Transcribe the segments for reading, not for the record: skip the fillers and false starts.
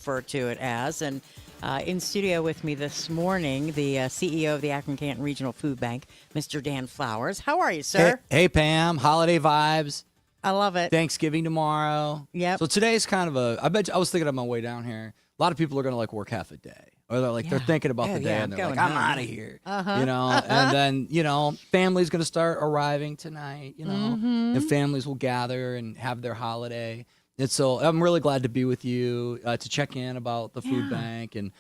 refer to it as. And in studio with me this morning, the CEO of the Akron-Canton Regional Food Bank, Mr. Dan Flowers. How are you, sir? Hey, Pam. Holiday vibes. I love it. Thanksgiving tomorrow. Yep. So today's kind of I was thinking on my way down here, a lot of people are going to work half a day. Or they're thinking about the day and they're like, I'm out of here. And then, family's going to start arriving tonight, and families will gather and have their holiday. And so I'm really glad to be with you to check in about the food bank. And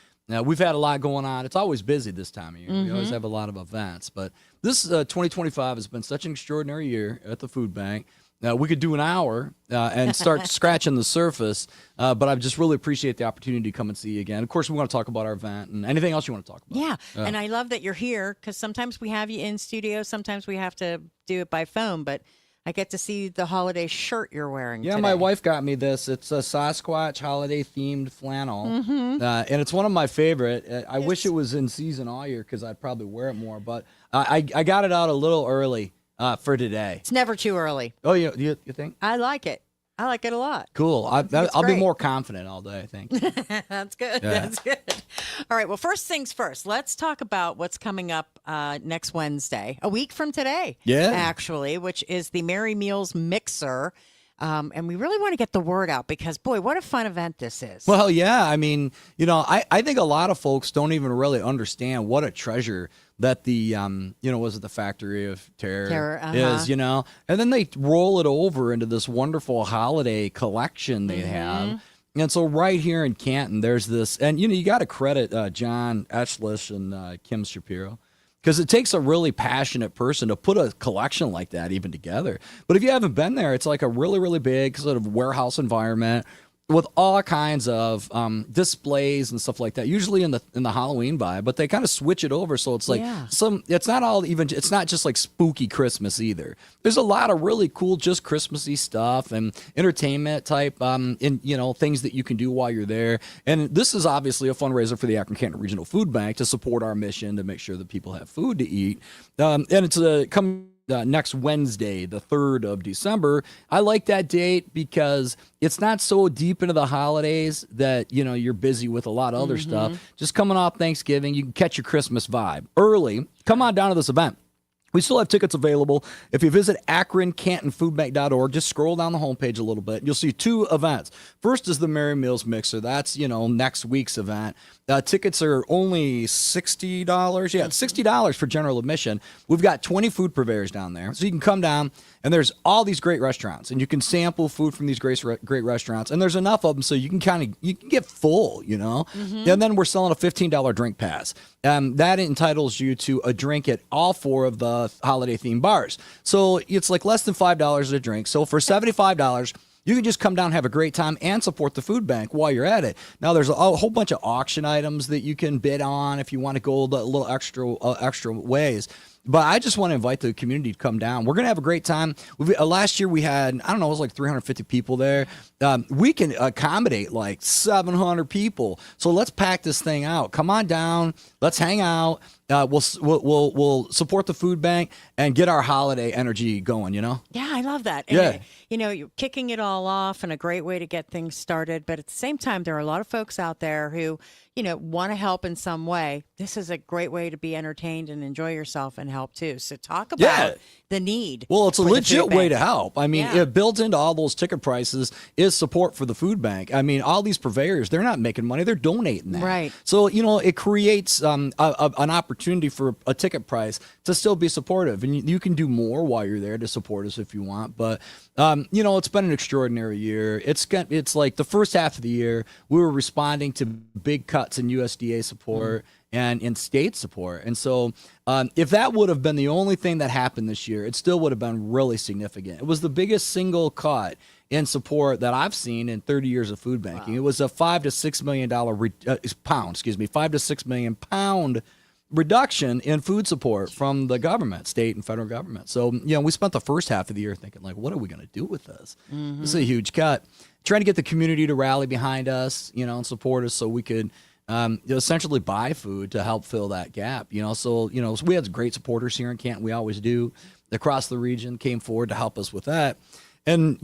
we've had a lot going on. It's always busy this time of year. We always have a lot of events. But this 2025 has been such an extraordinary year at the food bank. We could do an hour and start scratching the surface, but I just really appreciate the opportunity to come and see you again. Of course, we want to talk about our event and anything else you want to talk about. Yeah, and I love that you're here because sometimes we have you in studio, sometimes we have to do it by phone, but I get to see the holiday shirt you're wearing today. My wife got me this. It's a Sasquatch holiday-themed flannel, and it's one of my favorite. I wish it was in season all year because I'd probably wear it more, but I got it out a little early. For today. It's never too early. Oh, you think? I like it. I like it a lot. Cool. I'll be more confident all day, I think. That's good. Yeah. That's good. All right. Well, first things first. Let's talk about what's coming up next Wednesday, a week from today. Yeah. Actually, which is the Merry Meals Mixer. And we really want to get the word out because, boy, what a fun event this is. Well, yeah. I mean, I think a lot of folks don't even really understand what a treasure that the, was it the Factory of Terror is, and then they roll it over into this wonderful holiday collection they have. And so right here in Canton, there's this, and, you got to credit John Etchlish and Kim Shapiro. Because it takes a really passionate person to put a collection like that even together. But if you haven't been there, it's like a really, really big sort of warehouse environment with all kinds of displays and stuff like that. Usually in the Halloween vibe, but they kind of switch it over so it's like it's not just like spooky Christmas either. There's a lot of really cool just Christmassy stuff and entertainment type things that you can do while you're there. And this is obviously a fundraiser for the Akron-Canton Regional Food Bank to support our mission to make sure that people have food to eat. And it's coming next Wednesday, the 3rd of December. I like that date because it's not so deep into the holidays that, you're busy with a lot of other stuff. Just coming off Thanksgiving, you can catch your Christmas vibe early. Come on down to this event. We still have tickets available. If you visit akroncantonfoodbank.org, just scroll down the homepage a little bit. You'll see 2 events. First is the Merry Meals Mixer. That's, next week's event. Tickets are only $60. Yeah, it's $60 for general admission. We've got 20 food purveyors down there. So you can come down, and there's all these great restaurants, and you can sample food from these great restaurants. And there's enough of them so you can get full, And then we're selling a $15 drink pass. That entitles you to a drink at all 4 of the holiday-themed bars. So it's like less than $5 a drink. So for $75, you can just come down and have a great time and support the food bank while you're at it. Now, there's a whole bunch of auction items that you can bid on if you want to go a little extra ways. But I just want to invite the community to come down. We're going to have a great time. Last year we had, it was like 350 people there. We can accommodate like 700 people. So let's pack this thing out. Come on down. Let's hang out. We'll support the food bank and get our holiday energy going, Yeah, I love that. Yeah. And, you're kicking it all off and a great way to get things started. But at the same time, there are a lot of folks out there who, want to help in some way. This is a great way to be entertained and enjoy yourself and help too. So talk about the need. Well, it's a legit way to help. I mean, it builds into all those ticket prices is support for the food bank. I mean, all these purveyors, they're not making money. They're donating that. Right. So, it creates an opportunity for a ticket price to still be supportive. And you can do more while you're there to support us if you want. But, it's been an extraordinary year. It's like the first half of the year, we were responding to big cuts in USDA support and in state support. And so if that would have been the only thing that happened this year, it still would have been really significant. It was the biggest single cut in support that I've seen in 30 years of food banking. Wow. It was a $5 to $6 million £5 to $6 million reduction in food support from the government, state and federal government. So, we spent the first half of the year thinking, like, what are we going to do with this? This is a huge cut. Trying to get the community to rally behind us, and support us so we could essentially buy food to help fill that gap. So we had great supporters here in Canton. We always do. Across the region came forward to help us with that. And,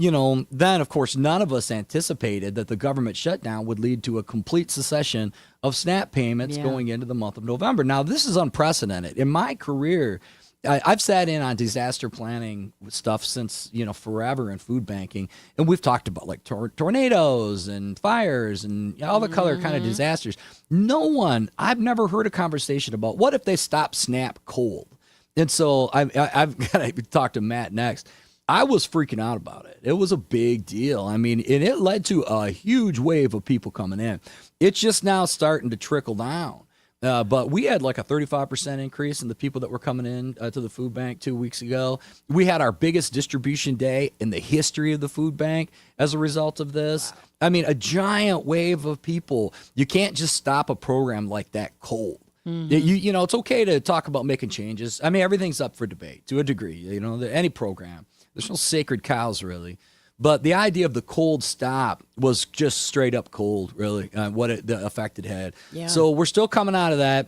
then, of course, none of us anticipated that the government shutdown would lead to a complete cessation of SNAP payments going into the month of November. Now, this is unprecedented. In my career, I've sat in on disaster planning stuff since, forever in food banking. And we've talked about like tornadoes and fires and all the color kind of disasters. I've never heard a conversation about what if they stop SNAP cold. And so I've got to talk to Matt next. I was freaking out about it. It was a big deal. I mean, and it led to a huge wave of people coming in. It's just now starting to trickle down. But we had like a 35% increase in the people that were coming in to the food bank 2 weeks ago. We had our biggest distribution day in the history of the food bank as a result of this. Wow. I mean, a giant wave of people. You can't just stop a program like that cold. Mm-hmm. It's okay to talk about making changes. I mean, everything's up for debate to a degree, any program. There's no sacred cows, really. But the idea of the cold stop was just straight up cold, really, the effect it had. Yeah. So we're still coming out of that.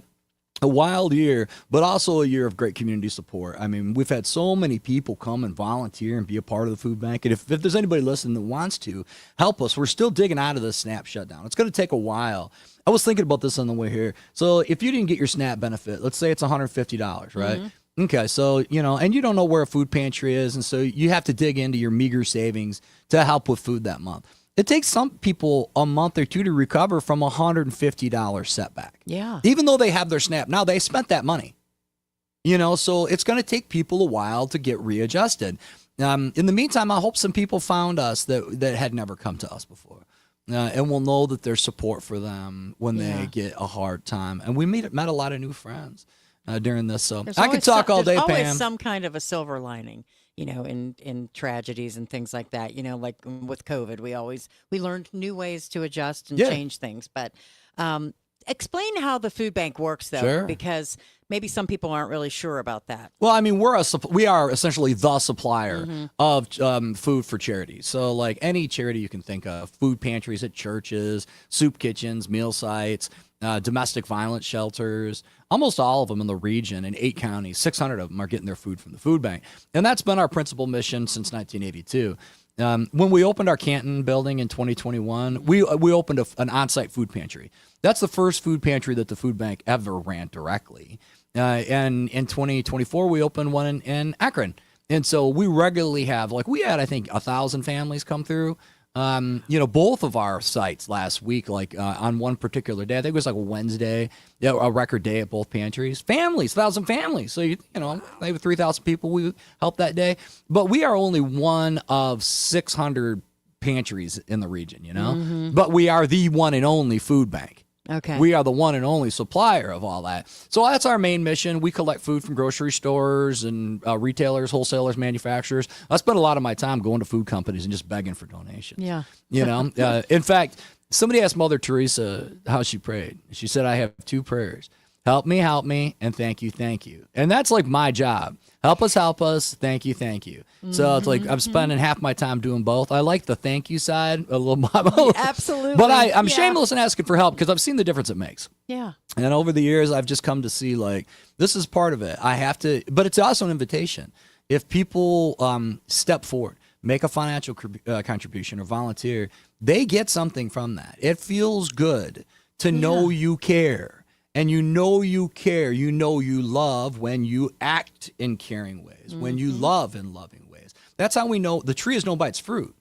A wild year, but also a year of great community support. I mean, we've had so many people come and volunteer and be a part of the food bank. And if there's anybody listening that wants to help us, we're still digging out of the SNAP shutdown. It's going to take a while. I was thinking about this on the way here. So if you didn't get your SNAP benefit, let's say it's $150, right? Mm-hmm. Okay, so, and you don't know where a food pantry is, and so you have to dig into your meager savings to help with food that month. It takes some people a month or two to recover from a $150 setback. Yeah. Even though they have their SNAP. Now, they spent that money. So it's going to take people a while to get readjusted. In the meantime, I hope some people found us that had never come to us before. And we'll know that there's support for them when they get a hard time. And we met a lot of new friends during this. So I could talk all day, Pam. There's always some kind of a silver lining. In tragedies and things like that, like with COVID, we learned new ways to adjust and change things. But explain how the food bank works, though, because maybe some people aren't really sure about that. Well, I mean, we are essentially the supplier of food for charities. So like any charity you can think of, food pantries at churches, soup kitchens, meal sites, domestic violence shelters, almost all of them in the region in 8 counties, 600 of them are getting their food from the food bank. And that's been our principal mission since 1982. When we opened our Canton building in 2021, we opened an on-site food pantry. That's the first food pantry that the food bank ever ran directly. And in 2024, we opened one in Akron. And so we regularly have, we had, I think, 1,000 families come through. Both of our sites last week, on one particular day, I think it was like a Wednesday, a record day at both pantries. 1,000 families. So, maybe 3,000 people we helped that day. But we are only one of 600 pantries in the region, But we are the one and only food bank. Okay. We are the one and only supplier of all that. So that's our main mission. We collect food from grocery stores and retailers, wholesalers, manufacturers. I spend a lot of my time going to food companies and just begging for donations. Yeah. In fact, somebody asked Mother Teresa how she prayed. She said, I have 2 prayers. Help me, and thank you. And that's like my job. Help us, thank you. Mm-hmm. So it's like I'm spending half my time doing both. I like the thank you side a little more. Absolutely. But I'm shameless in asking for help because I've seen the difference it makes. Yeah. And over the years, I've just come to see this is part of it. I have to, but it's also an invitation. If people step forward, make a financial contribution or volunteer, they get something from that. It feels good to know you care. And you care, you love when you act in caring ways, when you love in loving ways. That's how we know the tree is known by its fruit.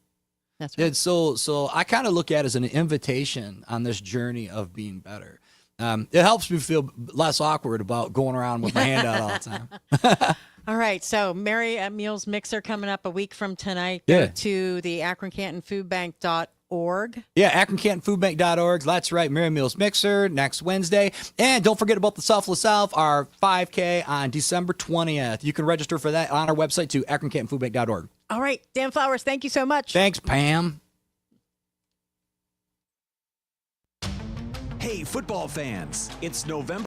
That's right. And so I kind of look at it as an invitation on this journey of being better. It helps me feel less awkward about going around with my hand out all the time. All right, so Merry Meals Mixer coming up a week from tonight. Go to the Akron-Canton Foodbank.org. Yeah, Akron-Canton-Foodbank.org. That's right, Merry Meals Mixer next Wednesday. And don't forget about the Selfless Self, our 5K on December 20th. You can register for that on our website too, Akron-Canton-Foodbank.org. All right, Dan Flowers, thank you so much. Thanks, Pam. Hey, football fans, it's November.